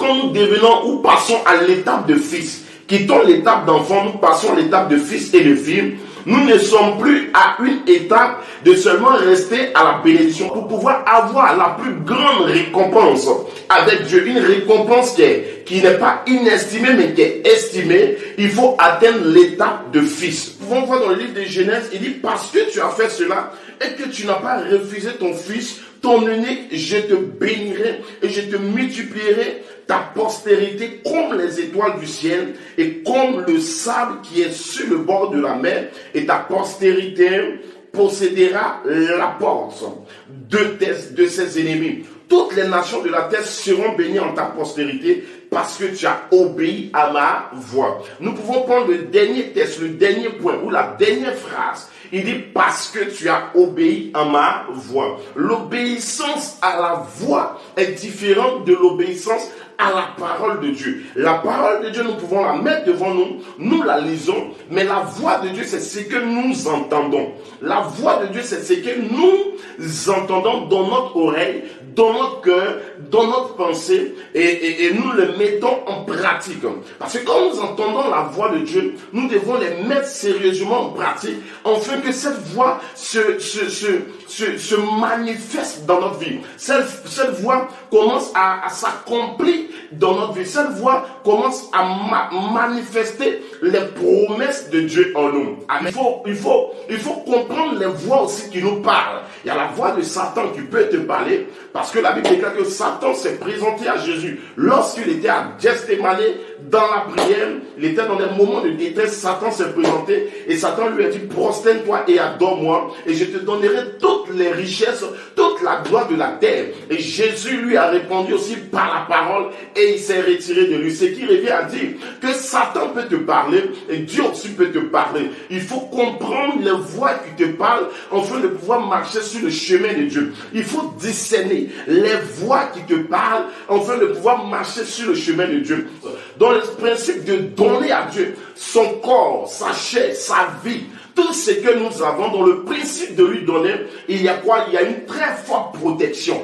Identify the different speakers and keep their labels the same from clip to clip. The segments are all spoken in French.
Speaker 1: quand nous devenons ou passons à l'étape de fils, quittons l'étape d'enfant, nous passons à l'étape de fils et de fille, nous ne sommes plus à une étape de seulement rester à la bénédiction pour pouvoir avoir la plus grande récompense avec Dieu. Une récompense qui n'est pas inestimée mais qui est estimée. Il faut atteindre l'étape de fils. Nous pouvons voir dans le livre de Genèse, il dit parce que tu as fait cela et que tu n'as pas refusé ton fils, ton unique, je te bénirai et je te multiplierai ta postérité comme les étoiles du ciel et comme le sable qui est sur le bord de la mer, et ta postérité possédera la porte de ses ennemis. Toutes les nations de la terre seront bénies en ta postérité parce que tu as obéi à ma voix. Nous pouvons prendre le dernier texte, le dernier point ou la dernière phrase. Il dit parce que tu as obéi à ma voix. L'obéissance à la voix est différente de l'obéissance à la parole de Dieu. La parole de Dieu, nous pouvons la mettre devant nous, nous la lisons, mais la voix de Dieu, c'est ce que nous entendons. La voix de Dieu, c'est ce que nous entendons dans notre oreille, dans notre cœur, dans notre pensée, et nous le mettons en pratique. Parce que quand nous entendons la voix de Dieu, nous devons les mettre sérieusement en pratique, afin que cette voix se manifeste dans notre vie. Cette voix commence à s'accomplir dans notre vie. Cette voix commence à manifester les promesses de Dieu en nous. Amen. Il faut comprendre les voix aussi qui nous parlent. Il y a la voix de Satan qui peut te parler, parce que la Bible déclare que Satan s'est présenté à Jésus lorsqu'il était à Gethsémani dans la prière. Il était dans des moments de détresse. Satan s'est présenté et Satan lui a dit: prosterne-toi et adore-moi et je te donnerai toutes les richesses, toute la gloire de la terre. Et Jésus lui a répondu aussi par la parole et il s'est retiré de lui. Ce qui revient à dire que Satan peut te parler et Dieu aussi peut te parler. Il faut comprendre les voix qui te parlent afin de pouvoir marcher sur le chemin de Dieu. Il faut discerner les voix qui te parlent afin de pouvoir marcher sur le chemin de Dieu. Dans le principe de donner à Dieu son corps, sa chair, sa vie, tout ce que nous avons, dans le principe de lui donner, il y a quoi? Il y a une très forte protection.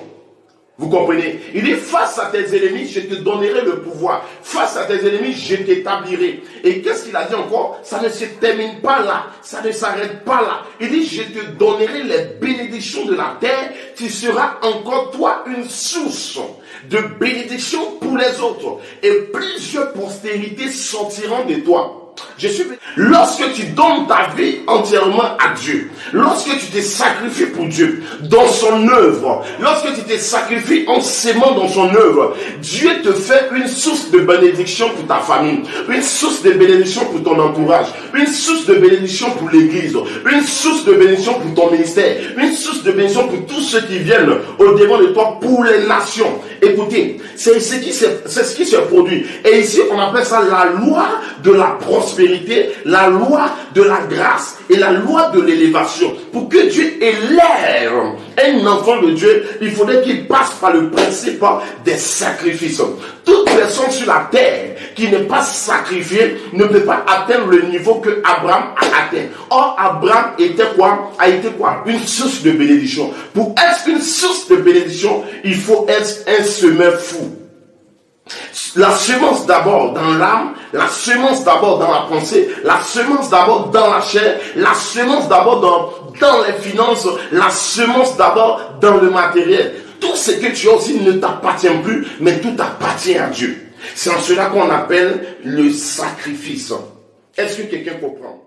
Speaker 1: Vous comprenez? Il dit: face à tes ennemis, je te donnerai le pouvoir. Face à tes ennemis, je t'établirai. Et qu'est-ce qu'il a dit encore? Ça ne se termine pas là. Ça ne s'arrête pas là. Il dit: je te donnerai les bénédictions de la terre. Tu seras encore, toi, une source de bénédiction pour les autres. Et plusieurs postérités sortiront de toi. Lorsque tu donnes ta vie entièrement à Dieu, lorsque tu te sacrifies pour Dieu, dans son œuvre, lorsque tu te sacrifies en s'aimant dans son œuvre, Dieu te fait une source de bénédiction pour ta famille, une source de bénédiction pour ton entourage, une source de bénédiction pour l'église, une source de bénédiction pour ton ministère, une source de bénédiction pour tous ceux qui viennent au-devant de toi, pour les nations. Écoutez, c'est ce qui se produit. Et ici, on appelle ça la loi de la prospérité, la loi de la grâce et la loi de l'élévation. Pour que Dieu élève un enfant de Dieu, il faudrait qu'il passe par le principe des sacrifices. Toute personne sur la terre qui n'est pas sacrifiée ne peut pas atteindre le niveau que Abraham a atteint. Or, Abraham était quoi? A été quoi? Une source de bénédiction. Pour être une source de bénédiction, il faut être un semeur fou. La semence d'abord dans l'âme, la semence d'abord dans la pensée, la semence d'abord dans la chair, la semence d'abord dans les finances, la semence d'abord dans le matériel. Tout ce que tu as aussi ne t'appartient plus, mais tout appartient à Dieu. C'est en cela qu'on appelle le sacrifice. Est-ce que quelqu'un comprend?